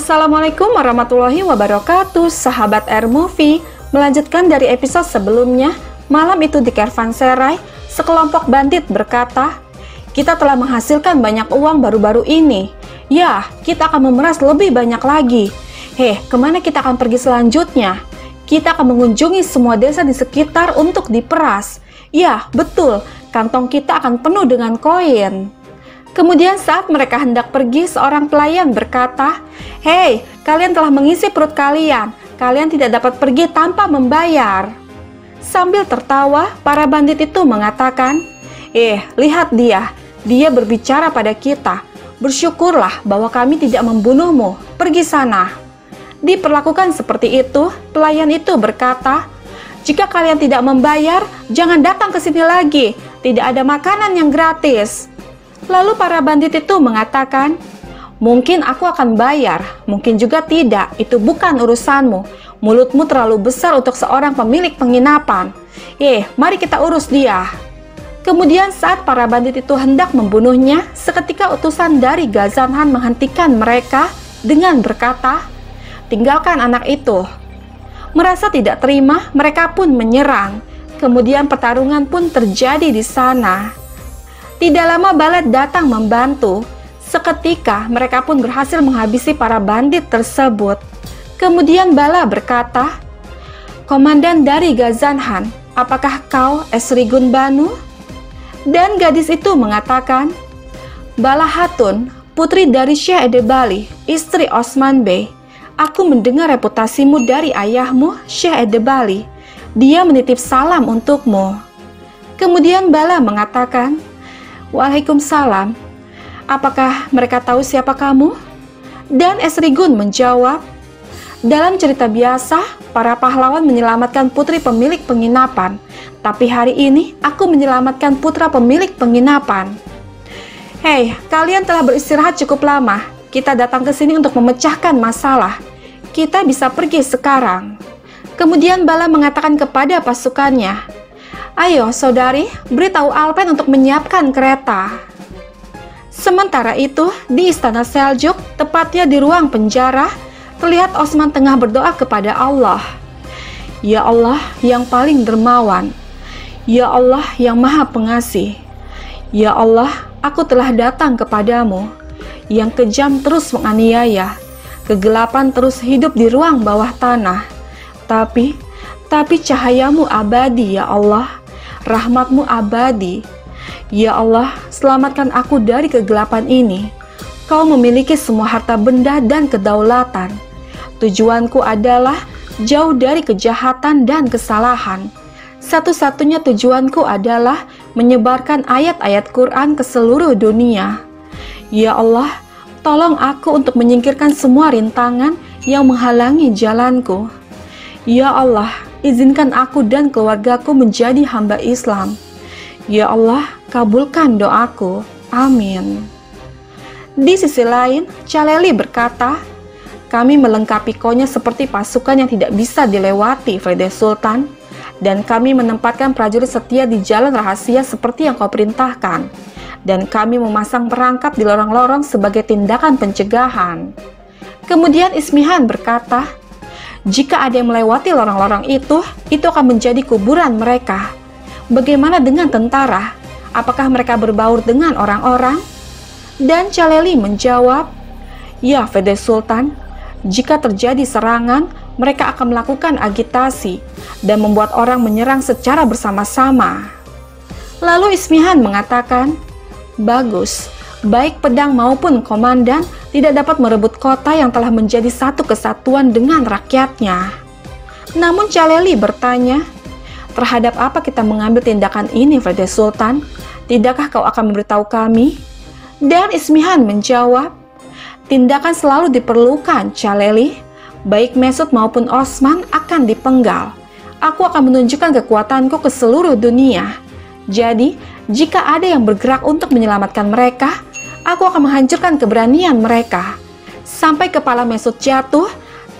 Assalamualaikum warahmatullahi wabarakatuh, sahabat Air Movie. Melanjutkan dari episode sebelumnya, malam itu di Kervanserai, sekelompok bandit berkata, "Kita telah menghasilkan banyak uang baru-baru ini. Ya, kita akan memeras lebih banyak lagi. Kemana kita akan pergi selanjutnya? Kita akan mengunjungi semua desa di sekitar untuk diperas. Ya, betul, kantong kita akan penuh dengan koin." Kemudian saat mereka hendak pergi, seorang pelayan berkata, "Hei, kalian telah mengisi perut kalian. Kalian tidak dapat pergi tanpa membayar." Sambil tertawa, para bandit itu mengatakan, lihat dia. Dia berbicara pada kita. Bersyukurlah bahwa kami tidak membunuhmu. Pergi sana." Diperlakukan seperti itu, pelayan itu berkata, "Jika kalian tidak membayar, jangan datang ke sini lagi. Tidak ada makanan yang gratis." Lalu para bandit itu mengatakan, "Mungkin aku akan bayar, mungkin juga tidak. Itu bukan urusanmu. Mulutmu terlalu besar untuk seorang pemilik penginapan. Mari kita urus dia." Kemudian saat para bandit itu hendak membunuhnya, seketika utusan dari Ghazan Han menghentikan mereka dengan berkata, "Tinggalkan anak itu." Merasa tidak terima, mereka pun menyerang. Kemudian pertarungan pun terjadi di sana. Tidak lama Balet datang membantu. Seketika mereka pun berhasil menghabisi para bandit tersebut. Kemudian Bala berkata, "Komandan dari Ghazan Han, apakah kau Esrigun Banu?" Dan gadis itu mengatakan, "Bala Hatun, putri dari Syekh Edebali, istri Osman Bey. Aku mendengar reputasimu dari ayahmu, Syekh Edebali. Dia menitip salam untukmu." Kemudian Bala mengatakan, "Waalaikumsalam. Apakah mereka tahu siapa kamu?" Dan Esrigun menjawab, "Dalam cerita biasa, para pahlawan menyelamatkan putri pemilik penginapan. Tapi hari ini, aku menyelamatkan putra pemilik penginapan." Kalian telah beristirahat cukup lama. Kita datang ke sini untuk memecahkan masalah. Kita bisa pergi sekarang." Kemudian Bala mengatakan kepada pasukannya, "Ayo saudari, beritahu Alpen untuk menyiapkan kereta." Sementara itu, di istana Seljuk, tepatnya di ruang penjara, terlihat Osman tengah berdoa kepada Allah. "Ya Allah yang paling dermawan, ya Allah yang maha pengasih, ya Allah, aku telah datang kepadamu. Yang kejam terus menganiaya, kegelapan terus hidup di ruang bawah tanah. Tapi cahayamu abadi, ya Allah. Rahmatmu abadi. Ya Allah, selamatkan aku dari kegelapan ini. Kau memiliki semua harta benda dan kedaulatan. Tujuanku adalah jauh dari kejahatan dan kesalahan. Satu-satunya tujuanku adalah menyebarkan ayat-ayat Quran ke seluruh dunia. Ya Allah, tolong aku untuk menyingkirkan semua rintangan yang menghalangi jalanku. Ya Allah, izinkan aku dan keluargaku menjadi hamba Islam. Ya Allah, kabulkan doaku. Amin." Di sisi lain, Caleli berkata, "Kami melengkapi Konya seperti pasukan yang tidak bisa dilewati, Frede Sultan. Dan kami menempatkan prajurit setia di jalan rahasia seperti yang kau perintahkan. Dan kami memasang perangkap di lorong-lorong sebagai tindakan pencegahan." Kemudian Ismihan berkata, "Jika ada yang melewati lorong-lorong itu akan menjadi kuburan mereka. Bagaimana dengan tentara? Apakah mereka berbaur dengan orang-orang?" Dan Caleli menjawab, "Ya, Fede Sultan, jika terjadi serangan, mereka akan melakukan agitasi dan membuat orang menyerang secara bersama-sama." Lalu Ismihan mengatakan, "Bagus, baik pedang maupun komandan tidak dapat merebut kota yang telah menjadi satu kesatuan dengan rakyatnya." Namun Caleli bertanya, "Terhadap apa kita mengambil tindakan ini, Frede Sultan? Tidakkah kau akan memberitahu kami?" Dan Ismihan menjawab, "Tindakan selalu diperlukan, Caleli. Baik Mesut maupun Osman akan dipenggal. Aku akan menunjukkan kekuatanku ke seluruh dunia. Jadi, jika ada yang bergerak untuk menyelamatkan mereka, aku akan menghancurkan keberanian mereka. Sampai kepala Mesut jatuh,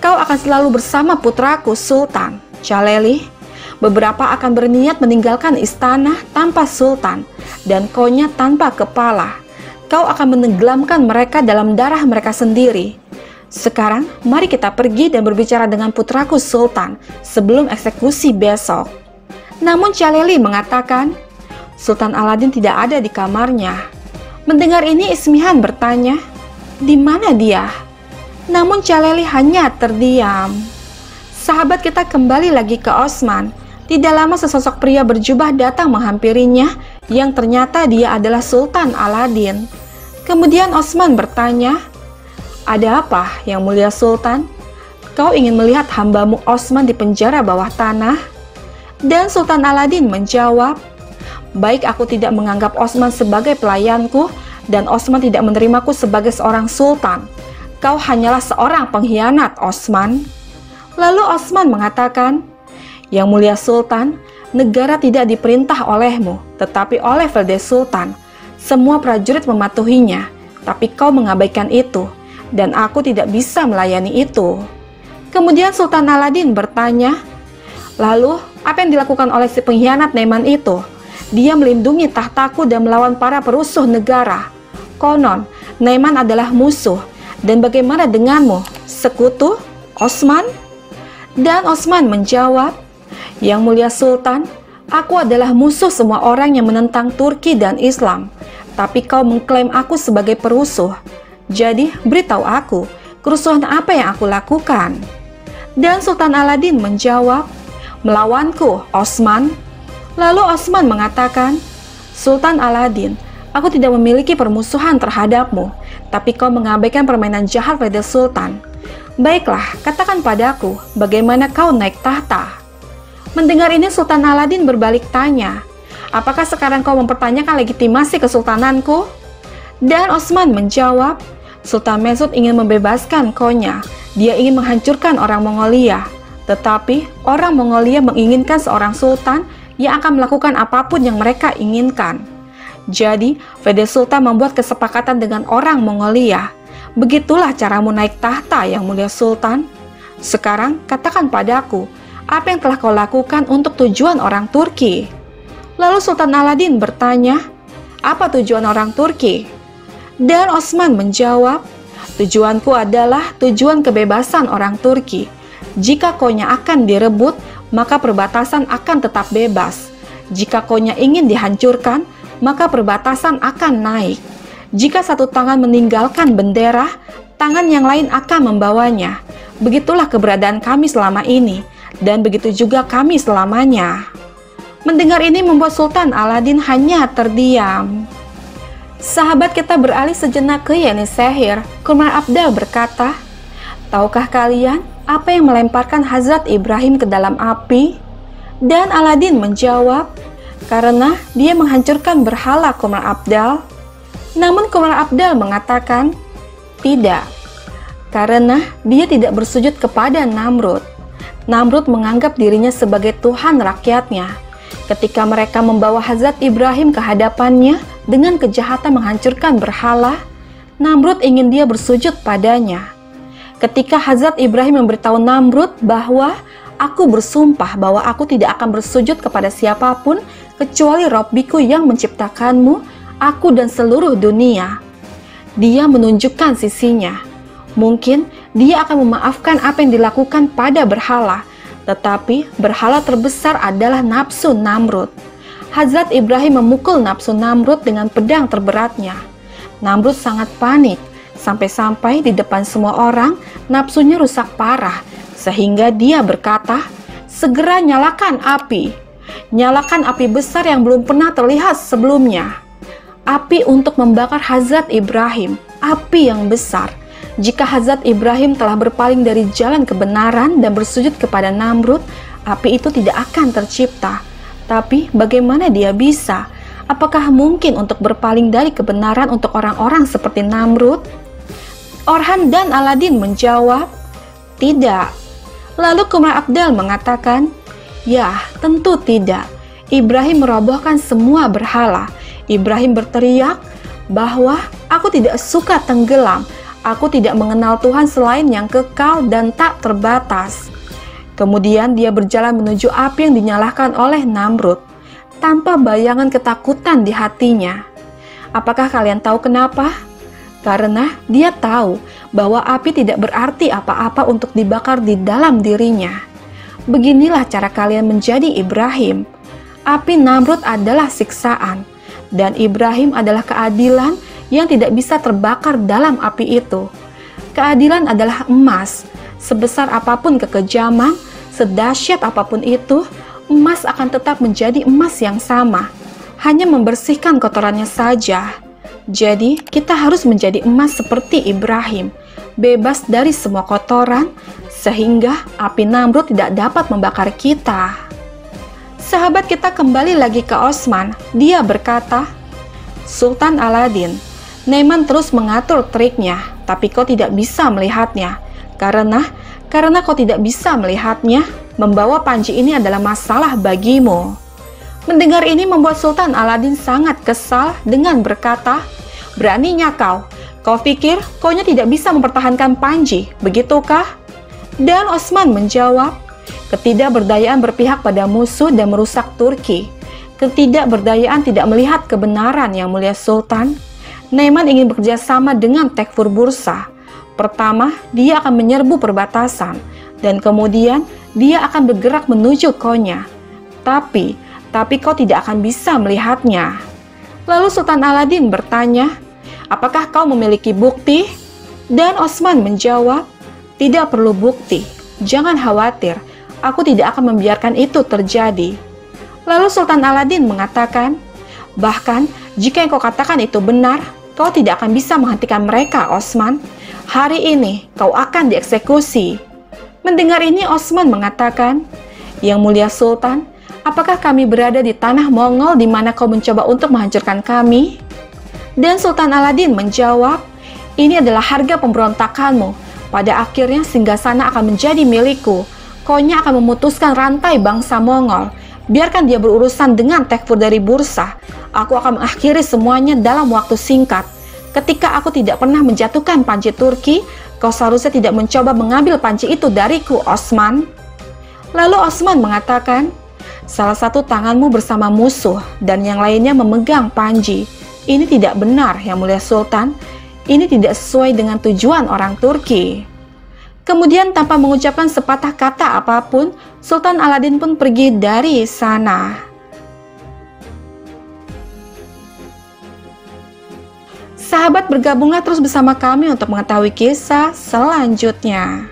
kau akan selalu bersama putraku Sultan. Caleli, beberapa akan berniat meninggalkan istana tanpa Sultan, dan Konya tanpa kepala. Kau akan menenggelamkan mereka dalam darah mereka sendiri. Sekarang, mari kita pergi dan berbicara dengan putraku Sultan sebelum eksekusi besok." Namun Jaleli mengatakan, Sultan Aladin tidak ada di kamarnya. Mendengar ini Ismihan bertanya, "Di mana dia?" Namun Jaleli hanya terdiam. Sahabat kita kembali lagi ke Osman. Tidak lama sesosok pria berjubah datang menghampirinya, yang ternyata dia adalah Sultan Aladin. Kemudian Osman bertanya, "Ada apa, Yang Mulia Sultan? Kau ingin melihat hambamu Osman di penjara bawah tanah?" Dan Sultan Aladin menjawab, "Baik aku tidak menganggap Osman sebagai pelayanku, dan Osman tidak menerimaku sebagai seorang sultan. Kau hanyalah seorang pengkhianat, Osman." Lalu Osman mengatakan, "Yang Mulia Sultan, negara tidak diperintah olehmu, tetapi oleh Velde Sultan. Semua prajurit mematuhinya, tapi kau mengabaikan itu, dan aku tidak bisa melayani itu." Kemudian Sultan Aladin bertanya, "Lalu, apa yang dilakukan oleh si pengkhianat Neman itu? Dia melindungi tahtaku dan melawan para perusuh negara. Konon, Neman adalah musuh, dan bagaimana denganmu, sekutu, Osman?" Dan Osman menjawab, "Yang Mulia Sultan, aku adalah musuh semua orang yang menentang Turki dan Islam, tapi kau mengklaim aku sebagai perusuh. Jadi, beritahu aku, kerusuhan apa yang aku lakukan?" Dan Sultan Aladin menjawab, "Melawanku, Osman." Lalu Osman mengatakan, "Sultan Aladin, aku tidak memiliki permusuhan terhadapmu, tapi kau mengabaikan permainan jahat Velde Sultan. Baiklah, katakan padaku, bagaimana kau naik tahta?" Mendengar ini Sultan Aladin berbalik tanya, "Apakah sekarang kau mempertanyakan legitimasi kesultananku?" Dan Osman menjawab, "Sultan Mesud ingin membebaskan Konya. Dia ingin menghancurkan orang Mongolia. Tetapi orang Mongolia menginginkan seorang sultan yang akan melakukan apapun yang mereka inginkan. Jadi, Velde Sultan membuat kesepakatan dengan orang Mongolia. Begitulah caramu naik tahta, Yang Mulia Sultan. Sekarang katakan padaku, apa yang telah kau lakukan untuk tujuan orang Turki?" Lalu Sultan Aladin bertanya, "Apa tujuan orang Turki?" Dan Osman menjawab, "Tujuanku adalah tujuan kebebasan orang Turki. Jika Konya akan direbut, maka perbatasan akan tetap bebas. Jika Konya ingin dihancurkan, maka perbatasan akan naik. Jika satu tangan meninggalkan bendera, tangan yang lain akan membawanya. Begitulah keberadaan kami selama ini, dan begitu juga kami selamanya." Mendengar ini membuat Sultan Aladin hanya terdiam. Sahabat kita beralih sejenak ke Yenisehir. Qamar Abdal berkata, "Tahukah kalian apa yang melemparkan Hazrat Ibrahim ke dalam api?" Dan Aladin menjawab, "Karena dia menghancurkan berhala, Qamar Abdal." Namun Qamar Abdal mengatakan, "Tidak, karena dia tidak bersujud kepada Namrud. Namrud menganggap dirinya sebagai Tuhan rakyatnya. Ketika mereka membawa Hazrat Ibrahim ke hadapannya dengan kejahatan menghancurkan berhala, Namrud ingin dia bersujud padanya. Ketika Hazrat Ibrahim memberitahu Namrud bahwa aku bersumpah bahwa aku tidak akan bersujud kepada siapapun kecuali Robbiku yang menciptakanmu, aku dan seluruh dunia. Dia menunjukkan sisinya. Mungkin dia akan memaafkan apa yang dilakukan pada berhala, tetapi berhala terbesar adalah nafsu Namrud. Hazrat Ibrahim memukul nafsu Namrud dengan pedang terberatnya. Namrud sangat panik, sampai-sampai di depan semua orang nafsunya rusak parah, sehingga dia berkata, "Segera nyalakan api. Nyalakan api besar yang belum pernah terlihat sebelumnya. Api untuk membakar Hazrat Ibrahim, api yang besar." Jika Hazrat Ibrahim telah berpaling dari jalan kebenaran dan bersujud kepada Namrud, api itu tidak akan tercipta. Tapi bagaimana dia bisa? Apakah mungkin untuk berpaling dari kebenaran untuk orang-orang seperti Namrud? Orhan dan Aladin menjawab, "Tidak." Lalu Qamar Abdal mengatakan, "Ya, tentu tidak. Ibrahim merobohkan semua berhala." Ibrahim berteriak bahwa aku tidak suka tenggelam. Aku tidak mengenal Tuhan selain yang kekal dan tak terbatas. Kemudian dia berjalan menuju api yang dinyalakan oleh Namrud, tanpa bayangan ketakutan di hatinya. Apakah kalian tahu kenapa? karena dia tahu bahwa api tidak berarti apa-apa untuk dibakar di dalam dirinya. Beginilah cara kalian menjadi Ibrahim. Api Namrud adalah siksaan, dan Ibrahim adalah keadilan yang tidak bisa terbakar dalam api itu. Keadilan adalah emas. Sebesar apapun kekejaman, sedahsyat apapun itu, emas akan tetap menjadi emas yang sama, hanya membersihkan kotorannya saja. Jadi, kita harus menjadi emas seperti Ibrahim, bebas dari semua kotoran, sehingga api Namrud tidak dapat membakar kita. Sahabat kita kembali lagi ke Osman. Dia berkata, Sultan Aladin, Naiman terus mengatur triknya, tapi kau tidak bisa melihatnya. Karena kau tidak bisa melihatnya, membawa panji ini adalah masalah bagimu. Mendengar ini membuat Sultan Aladin sangat kesal dengan berkata, beraninya kau pikir kaunya tidak bisa mempertahankan panji, begitukah? Dan Osman menjawab, ketidakberdayaan berpihak pada musuh dan merusak Turki. Ketidakberdayaan tidak melihat kebenaran, Yang Mulia Sultan. Naiman ingin bekerja sama dengan Tekfur Bursa. Pertama, dia akan menyerbu perbatasan, dan kemudian dia akan bergerak menuju Konya. Tapi kau tidak akan bisa melihatnya. Lalu Sultan Aladin bertanya, apakah kau memiliki bukti? Dan Osman menjawab, tidak perlu bukti, jangan khawatir, aku tidak akan membiarkan itu terjadi. Lalu Sultan Aladin mengatakan, bahkan jika yang kau katakan itu benar, kau tidak akan bisa menghentikan mereka, Osman. Hari ini kau akan dieksekusi. Mendengar ini Osman mengatakan, Yang Mulia Sultan, apakah kami berada di tanah Mongol di mana kau mencoba untuk menghancurkan kami? Dan Sultan Aladin menjawab, ini adalah harga pemberontakanmu. Pada akhirnya singgasana akan menjadi milikku. Konya akan memutuskan rantai bangsa Mongol. Biarkan dia berurusan dengan Tekfur dari Bursa. Aku akan mengakhiri semuanya dalam waktu singkat. Ketika aku tidak pernah menjatuhkan panji Turki, kau seharusnya tidak mencoba mengambil panji itu dariku, Osman. Lalu Osman mengatakan, salah satu tanganmu bersama musuh dan yang lainnya memegang panji. Ini tidak benar, Yang Mulia Sultan. Ini tidak sesuai dengan tujuan orang Turki. Kemudian tanpa mengucapkan sepatah kata apapun, Sultan Aladin pun pergi dari sana. Sahabat, bergabunglah terus bersama kami untuk mengetahui kisah selanjutnya.